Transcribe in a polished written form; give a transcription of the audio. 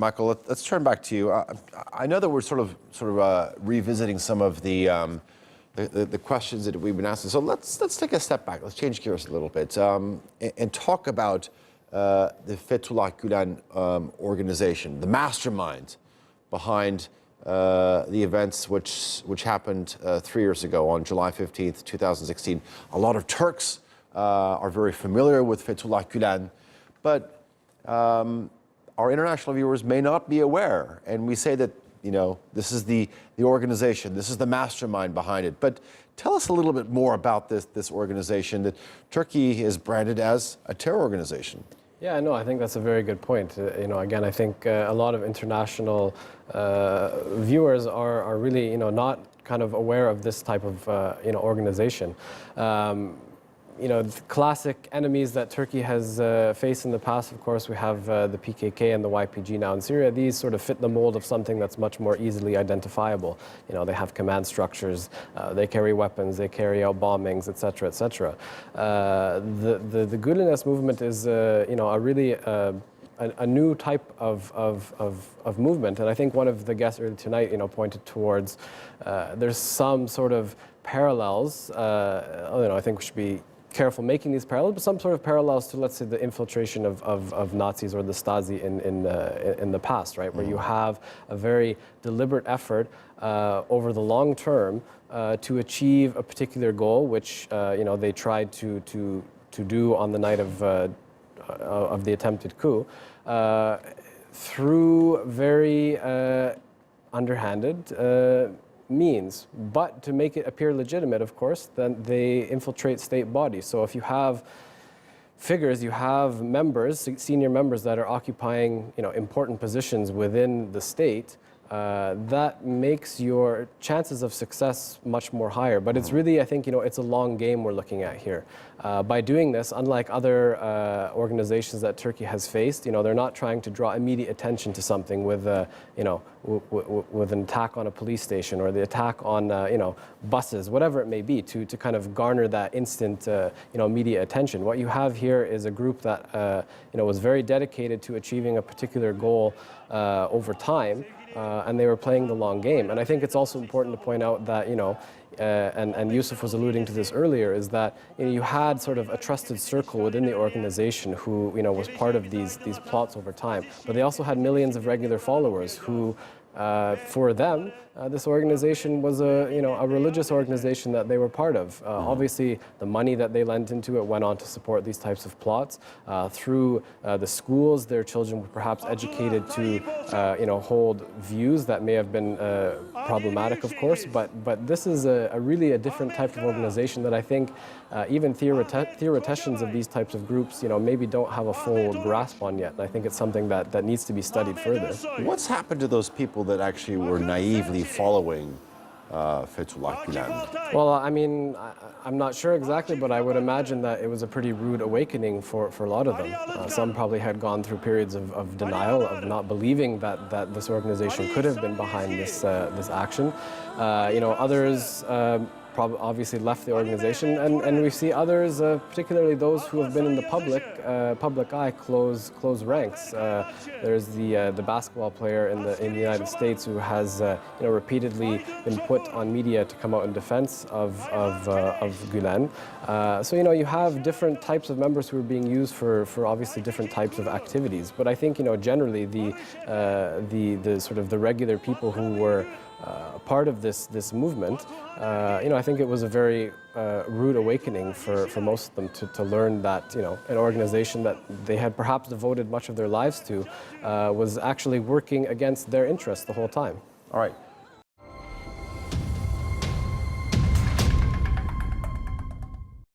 Michael, let's turn back to you. I know that we're sort of revisiting some of the questions that we've been asking. So let's take a step back. Let's change gears a little bit and talk about the Fetullah Gulen organization, the mastermind behind the events which happened 3 years ago on July 15th, 2016. A lot of Turks are very familiar with Fetullah Gulen, but our international viewers may not be aware, and we say that, you know, this is the organization, this is the mastermind behind it. But tell us a little bit more about this organization that Turkey is branded as a terror organization. Yeah, no, I think that's a very good point. You know, again, I think a lot of international viewers are really, you know, not kind of aware of this type of, you know, organization. You know, the classic enemies that Turkey has faced in the past, of course, we have the PKK and the YPG now in Syria. These sort of fit the mold of something that's much more easily identifiable. You know, they have command structures, they carry weapons, they carry out bombings, etc., etc. The Gulenist movement is, you know, a new type of movement, and I think one of the guests earlier tonight, you know, pointed towards there's some sort of parallels. You know, I think we should be careful making these parallels, but some sort of parallels to, let's say, the infiltration of Nazis or the Stasi in the past, right? Where you have a very deliberate effort over the long term to achieve a particular goal, which you know, they tried to do on the night of the attempted coup, through very underhanded means. But to make it appear legitimate, of course, then they infiltrate state bodies. So if you have figures, you have members, senior members that are occupying, you know, important positions within the state, that makes your chances of success much more higher. But it's really, I think, you know, it's a long game we're looking at here. By doing this, unlike other organizations that Turkey has faced, you know, they're not trying to draw immediate attention to something with, you know, with an attack on a police station or the attack on, you know, buses, whatever it may be, to kind of garner that instant, you know, media attention. What you have here is a group that, you know, was very dedicated to achieving a particular goal over time. And they were playing the long game. And I think it's also important to point out that, you know, and Yusuf was alluding to this earlier, is that, you know, you had sort of a trusted circle within the organization who, you know, was part of these plots over time. But they also had millions of regular followers who, for them, this organization was a religious organization that they were part of. Obviously, the money that they lent into it went on to support these types of plots. Through the schools, their children were perhaps educated to, you know, hold views that may have been problematic, of course. But this is really a different type of organization that I think even theoreticians of these types of groups, you know, maybe don't have a full grasp on yet. And I think it's something that needs to be studied further. What's happened to those people that actually were naively following Fetullah Gulen? Well, I mean, I'm not sure exactly, but I would imagine that it was a pretty rude awakening for a lot of them. Some probably had gone through periods of denial, of not believing that this organization could have been behind this action. You know, others obviously left the organization, and we see others, particularly those who have been in the public eye, close ranks. There's the basketball player in the United States who has you know, repeatedly been put on media to come out in defense of Gulen. So, you know, you have different types of members who are being used for obviously different types of activities. But I think, you know, generally the sort of the regular people who were part of this movement, you know, I think it was a very rude awakening for most of them to learn that, you know, an organization that they had perhaps devoted much of their lives to was actually working against their interests the whole time. All right.